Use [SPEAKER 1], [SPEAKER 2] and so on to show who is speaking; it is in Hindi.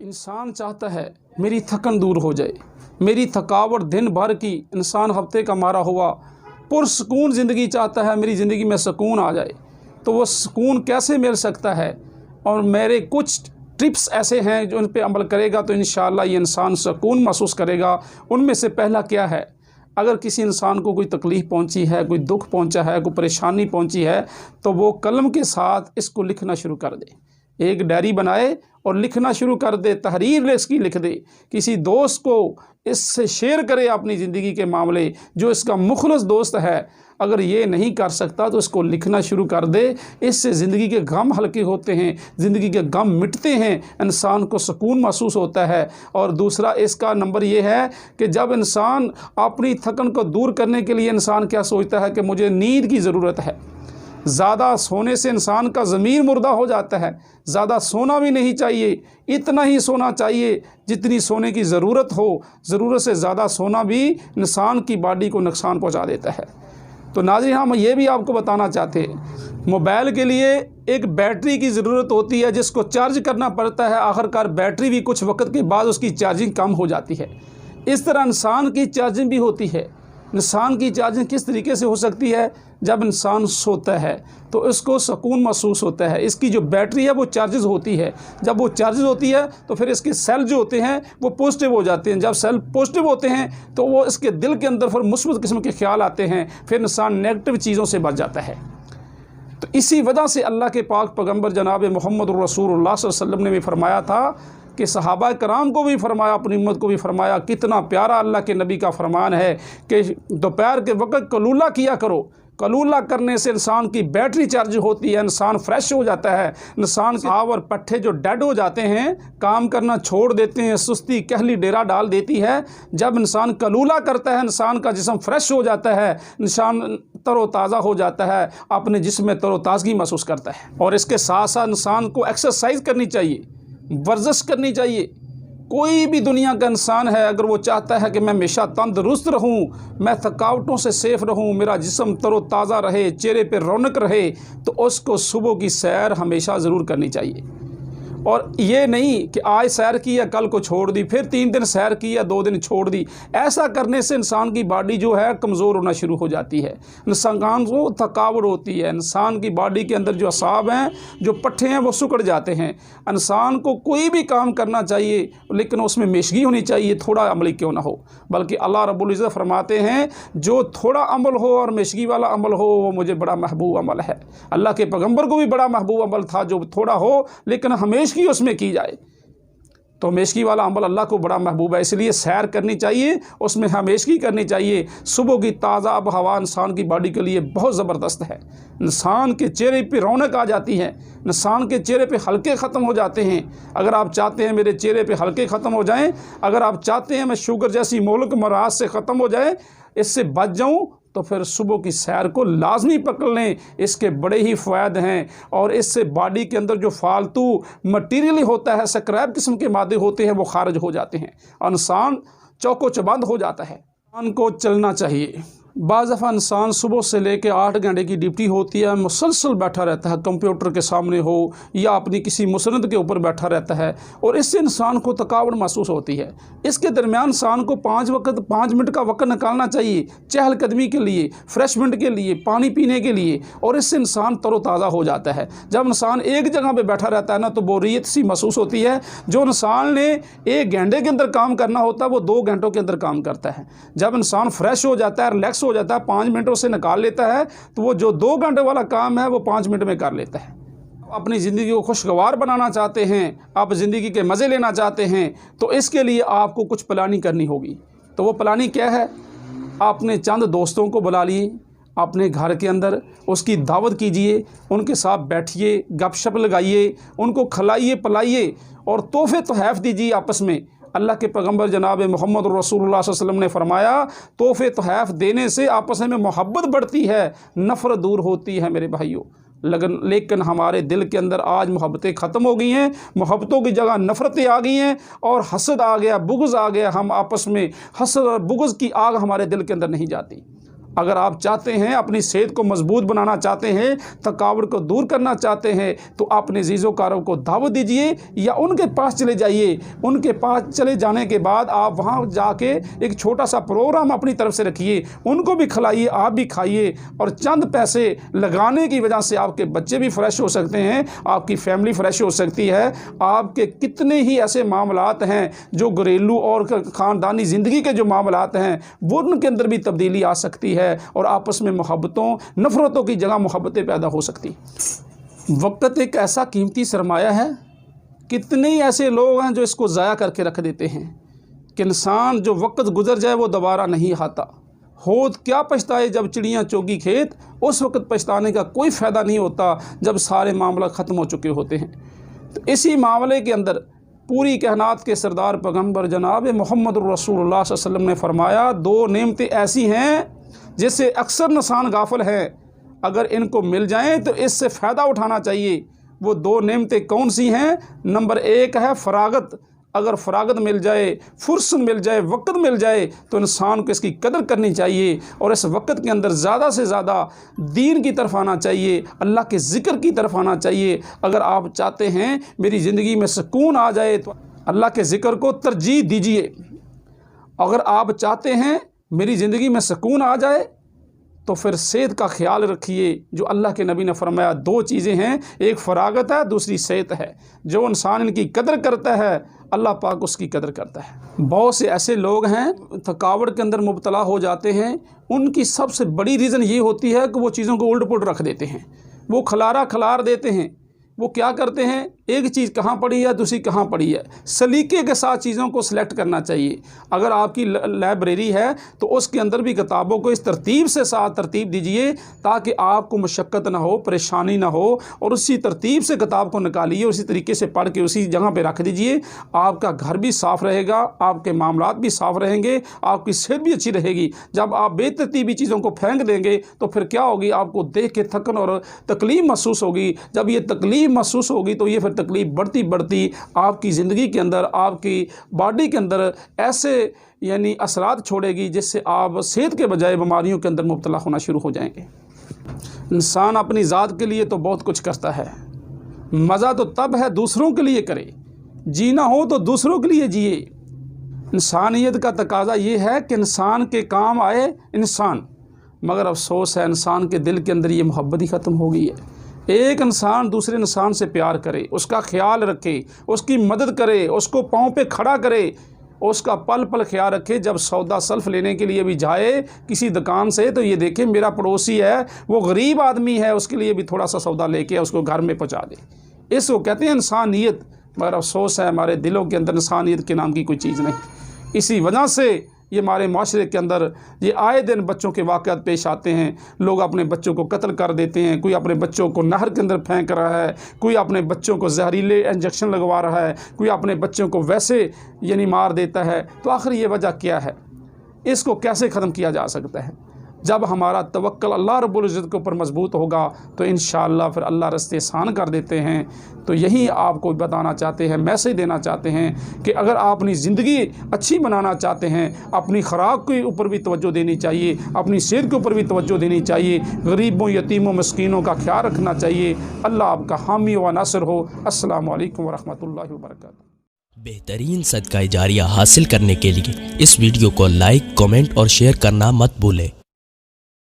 [SPEAKER 1] इंसान चाहता है मेरी थकन दूर हो जाए, मेरी थकावट दिन भर की, इंसान हफ्ते का मारा हुआ पुरसकून ज़िंदगी चाहता है, मेरी ज़िंदगी में सुकून आ जाए। तो वो सुकून कैसे मिल सकता है? और मेरे कुछ टिप्स ऐसे हैं जो उन पे अमल करेगा तो इंशाअल्लाह ये इंसान सुकून महसूस करेगा। उनमें से पहला क्या है, अगर किसी इंसान को कोई तकलीफ़ पहुंची है, कोई दुख पहुंचा है, कोई परेशानी पहुंची है, तो वो कलम के साथ इसको लिखना शुरू कर दे। एक डायरी बनाए और लिखना शुरू कर दे, तहरीर इसकी लिख दे, किसी दोस्त को इससे शेयर करे अपनी ज़िंदगी के मामले, जो इसका मुखलस दोस्त है। अगर ये नहीं कर सकता तो इसको लिखना शुरू कर दे। इससे ज़िंदगी के गम हल्के होते हैं, ज़िंदगी के गम मिटते हैं, इंसान को सुकून महसूस होता है। और दूसरा इसका नंबर ये है कि जब इंसान अपनी थकन को दूर करने के लिए इंसान क्या सोचता है कि मुझे नींद की ज़रूरत है। ज़्यादा सोने से इंसान का ज़मीर मुर्दा हो जाता है। ज़्यादा सोना भी नहीं चाहिए, इतना ही सोना चाहिए जितनी सोने की ज़रूरत हो। ज़रूरत से ज़्यादा सोना भी इंसान की बॉडी को नुकसान पहुंचा देता है। तो नाज़रीन, हम ये भी आपको बताना चाहते हैं, मोबाइल के लिए एक बैटरी की ज़रूरत होती है जिसको चार्ज करना पड़ता है। आखिरकार बैटरी भी कुछ वक्त के बाद उसकी चार्जिंग कम हो जाती है। इस तरह इंसान की चार्जिंग भी होती है। इंसान की चार्जिंग किस तरीके से हो सकती है? जब इंसान सोता है तो इसको सुकून महसूस होता है। इसकी जो बैटरी है वो चार्जेस होती है। जब वो चार्जेस होती है तो फिर इसके सेल जो होते हैं वो पॉजिटिव हो जाते हैं। जब सेल पॉजिटिव होते हैं तो वो इसके दिल के अंदर फिर मुस्बत किस्म के ख्याल आते हैं, फिर इंसान नेगेटिव चीज़ों से बच जाता है। तो इसी वजह से अल्लाह के पाक पैगम्बर जनाब मोहम्मद रसूलुल्लाह सल्लल्लाहु अलैहि वसल्लम ने भी फरमाया था कि सहाबा कराम को भी फरमाया, अपनी उम्मत को भी फरमाया। कितना प्यारा अल्लाह के नबी का फरमान है कि दोपहर के वक्त कलूला किया करो। कलूला करने से इंसान की बैटरी चार्ज होती है, इंसान फ्रेश हो जाता है। इंसान के घाव और पट्टे जो डेड हो जाते हैं, काम करना छोड़ देते हैं, सुस्ती कहली डेरा डाल देती है। जब इंसान कलूला करता है, इंसान का जिस्म फ्रेश हो जाता है, इंसान तरोताज़ा हो जाता है, अपने जिस्म में तरोताज़गी महसूस करता है। और इसके साथ साथ इंसान को एक्सरसाइज करनी चाहिए, वर्जिश करनी चाहिए। कोई भी दुनिया का इंसान है, अगर वो चाहता है कि मैं हमेशा तंदुरुस्त रहूं, मैं थकावटों से सेफ रहूं, मेरा जिस्म तरोताज़ा रहे, चेहरे पे रौनक रहे, तो उसको सुबह की सैर हमेशा ज़रूर करनी चाहिए। और ये नहीं कि आज सैर की या कल को छोड़ दी, फिर 3 दिन सैर की या 2 दिन छोड़ दी। ऐसा करने से इंसान की बॉडी जो है कमज़ोर होना शुरू हो जाती है, इंसान को थकावट होती है, इंसान की बॉडी के अंदर जो असाब हैं, जो पट्टे हैं, वो सिकुड़ जाते हैं। इंसान को कोई भी काम करना चाहिए लेकिन उसमें मेशगी होनी चाहिए, थोड़ा अमली क्यों ना हो। बल्कि अल्लाह रब्बुल इज़्ज़त फरमाते हैं जो थोड़ा अमल हो और मेशगी वाला अमल हो वो मुझे बड़ा महबूब अमल है। अल्लाह के पैगम्बर को भी बड़ा महबूब अमल था जो थोड़ा हो लेकिन हमेशगी उसमें की जाए। तो हमेशगी वाला अमल अल्लाह को बड़ा महबूब है, इसलिए सैर करनी चाहिए, उसमें हमेशगी करनी चाहिए। सुबह की ताज़ा आब हवा इंसान की बॉडी के लिए बहुत ज़बरदस्त है। इंसान के चेहरे पे रौनक आ जाती है, इंसान के चेहरे पे हल्के ख़त्म हो जाते हैं। अगर आप चाहते हैं मेरे चेहरे पे हल्के ख़त्म हो जाएं, अगर आप चाहते हैं मैं शुगर जैसी मोहलक मराज से ख़त्म हो जाए, इससे बच जाऊँ, तो फिर सुबह की सैर को लाजमी पकड़ लें। इसके बड़े ही फ़ायदे हैं और इससे बॉडी के अंदर जो फालतू मटीरियल होता है, स्क्रैप किस्म के मादे होते हैं, वो खारिज हो जाते हैं, इंसान चौको चबंद हो जाता है। इंसान को चलना चाहिए। बाज़ दफ़ा इंसान सुबह से लेकर 8 घंटे की ड्यूटी होती है, मुसलसल बैठा रहता है, कंप्यूटर के सामने हो या अपनी किसी मुसनद के ऊपर बैठा रहता है और इससे इंसान को थकावट महसूस होती है। इसके दरमियान इंसान को 5 मिनट का वक्त निकालना चाहिए चहलकदमी के लिए, फ्रेशमेंट के लिए, पानी पीने के लिए, और इससे इंसान तरोताज़ा हो जाता है। जब इंसान एक जगह पर बैठा रहता है ना तो बोरियत सी महसूस होती है। जो इंसान ने 1 घंटे के अंदर काम करना होता है वो 2 घंटों के अंदर काम करता है। जब इंसान फ्रेश हो जाता है, रिलैक्स हो जाता है, 5 मिनटों से निकाल लेता है, तो वो जो 2 घंटे वाला काम है वो 5 मिनट में कर लेता है। अपनी ज़िंदगी को खुशगवार बनाना चाहते हैं, आप ज़िंदगी के मज़े लेना चाहते हैं, तो इसके लिए आपको कुछ प्लानिंग करनी होगी। तो वो प्लानिंग क्या है? आपने चंद दोस्तों को बुला लिए अपने घर के अंदर, उसकी दावत कीजिए, उनके साथ बैठिए, गपशप लगाइए, उनको खिलाइए पिलाइए और तोहफ़े तोहफ़ दीजिए आपस में। अल्लाह के पैगम्बर जनाब मोहम्मद रसूलुल्लाह सल्लल्लाहु अलैहि वसल्लम ने फरमाया तोहफ़े तोहफ़ देने से आपस में मोहब्बत बढ़ती है, नफ़रत दूर होती है मेरे भाइयों। लेकिन हमारे दिल के अंदर आज मोहब्बतें ख़त्म हो गई हैं, मोहब्बतों की जगह नफ़रतें आ गई हैं और हसद आ गया, बुग़्ज़ आ गया। हम आपस में हसद और बुग़्ज़ की आग हमारे दिल के अंदर नहीं जाती। अगर आप चाहते हैं अपनी सेहत को मजबूत बनाना चाहते हैं, थकावट को दूर करना चाहते हैं, तो अपने अज़ीज़ोकारों को दावत दीजिए या उनके पास चले जाइए। उनके पास चले जाने के बाद आप वहाँ जाके एक छोटा सा प्रोग्राम अपनी तरफ से रखिए, उनको भी खिलाइए, आप भी खाइए, और चंद पैसे लगाने की वजह से आपके बच्चे भी फ्रेश हो सकते हैं, आपकी फैमिली फ्रेश हो सकती है। आपके कितने ही ऐसे मामलात हैं जो घरेलू और ख़ानदानी ज़िंदगी के जो मामलात हैं वो उनके अंदर भी तब्दीली आ सकती है और आपस में मोहब्बतों नफ़रतों की जगह मोहब्बतें पैदा हो सकती। वक्त एक ऐसा कीमती सरमाया है, कितने ही ऐसे लोग हैं जो इसको ज़ाया करके रख देते हैं कि इंसान जो वक्त गुजर जाए वो दोबारा नहीं आता। होत क्या पछताए जब चिड़ियाँ चोगी खेत, उस वक्त पछताने का कोई फ़ायदा नहीं होता जब सारे मामला ख़त्म हो चुके होते हैं। तो इसी मामले के अंदर पूरी कायनात के सरदार पैगम्बर जनाब मोहम्मद रसूलुल्लाह सल्लल्लाहु अलैहि वसल्लम ने फरमाया, दो नेमतें ऐसी हैं जिससे अक्सर इंसान गाफिल है, अगर इनको मिल जाएं तो इससे फ़ायदा उठाना चाहिए। वो दो नेमतें कौन सी हैं? नंबर एक है फ़रागत। अगर फ़रागत मिल जाए, फुर्सत मिल जाए, वक्त मिल जाए तो इंसान को इसकी कदर करनी चाहिए और इस वक्त के अंदर ज़्यादा से ज़्यादा दीन की तरफ आना चाहिए, अल्लाह के ज़िक्र की तरफ आना चाहिए। अगर आप चाहते हैं मेरी ज़िंदगी में सुकून आ जाए तो अल्लाह के ज़िक्र को तरजीह दीजिए। अगर आप चाहते हैं मेरी ज़िंदगी में सुकून आ जाए तो फिर सेहत का ख्याल रखिए। जो अल्लाह के नबी ने फरमाया, दो चीज़ें हैं, एक फ़रागत है, दूसरी सेहत है। जो इंसान इनकी कदर करता है अल्लाह पाक उसकी कदर करता है। बहुत से ऐसे लोग हैं थकावट के अंदर मुब्तला हो जाते हैं, उनकी सबसे बड़ी रीज़न ये होती है कि वो चीज़ों को उल्ट पुल्ट रख देते हैं, वो खलार देते हैं। वो क्या करते हैं, एक चीज़ कहाँ पड़ी है, दूसरी कहाँ पड़ी है। सलीके के साथ चीज़ों को सिलेक्ट करना चाहिए। अगर आपकी लाइब्रेरी है तो उसके अंदर भी किताबों को इस तरतीब से साथ तरतीब दीजिए ताकि आपको मशक्क़त ना हो, परेशानी ना हो, और उसी तरतीब से किताब को निकालिए, उसी तरीके से पढ़ के उसी जगह पर रख दीजिए। आपका घर भी साफ़ रहेगा, आपके मामलात भी साफ़ रहेंगे, आपकी सेहत भी अच्छी रहेगी। जब आप बेतरतीबी चीज़ों को फेंक देंगे तो फिर क्या होगी, आपको देख के थकन और तकलीफ़ महसूस होगी। जब ये तकलीफ़ महसूस होगी तो ये फिर तकलीफ़ बढ़ती आपकी ज़िंदगी के अंदर, आपकी बॉडी के अंदर ऐसे यानी असरात छोड़ेगी जिससे आप सेहत के बजाय बीमारियों के अंदर मुब्तला होना शुरू हो जाएंगे। इंसान अपनी ज़ात के लिए तो बहुत कुछ करता है, मज़ा तो तब है दूसरों के लिए करे, जीना हो तो दूसरों के लिए जिए। इंसानियत का तकाज़ा ये है कि इंसान के काम आए इंसान, मगर अफसोस है इंसान के दिल के अंदर ये मोहब्बत ही ख़त्म हो गई है। एक इंसान दूसरे इंसान से प्यार करे, उसका ख्याल रखे, उसकी मदद करे, उसको पाँव पे खड़ा करे, उसका पल पल ख्याल रखे। जब सौदा सल्फ लेने के लिए भी जाए किसी दुकान से तो ये देखे मेरा पड़ोसी है, वो गरीब आदमी है, उसके लिए भी थोड़ा सा सौदा लेके उसको घर में पहुँचा दे। इसको कहते हैं इंसानियत। मगर अफसोस है हमारे दिलों के अंदर इंसानियत के नाम की कोई चीज़ नहीं। इसी वजह से ये हमारे माशरे के अंदर ये आए दिन बच्चों के वाक़यात पेश आते हैं। लोग अपने बच्चों को कत्ल कर देते हैं, कोई अपने बच्चों को नहर के अंदर फेंक रहा है, कोई अपने बच्चों को जहरीले इंजेक्शन लगवा रहा है, कोई अपने बच्चों को वैसे यानी मार देता है। तो आखिर ये वजह क्या है, इसको कैसे ख़त्म किया जा सकता है? जब हमारा तवक्कल अल्लाह रब्बुल इज़्ज़त के ऊपर मजबूत होगा तो इंशाअल्लाह फिर अल्लाह रास्ते आसान कर देते हैं। तो यही आपको बताना चाहते हैं, मैसेज देना चाहते हैं कि अगर आप अपनी ज़िंदगी अच्छी बनाना चाहते हैं, अपनी ख़ुराक के ऊपर भी तवज्जो देनी चाहिए, अपनी सेहत के ऊपर भी तवज्जो देनी चाहिए, गरीबों, यतीमों, मस्कीनों का ख्याल रखना चाहिए। अल्लाह आपका हामी व नासिर हो। अस्सलामु अलैकुम व रहमतुल्लाहि व बरकातुहू।
[SPEAKER 2] बेहतरीन सदका जारिया हासिल करने के लिए इस वीडियो को लाइक, कमेंट और शेयर करना मत भूलें।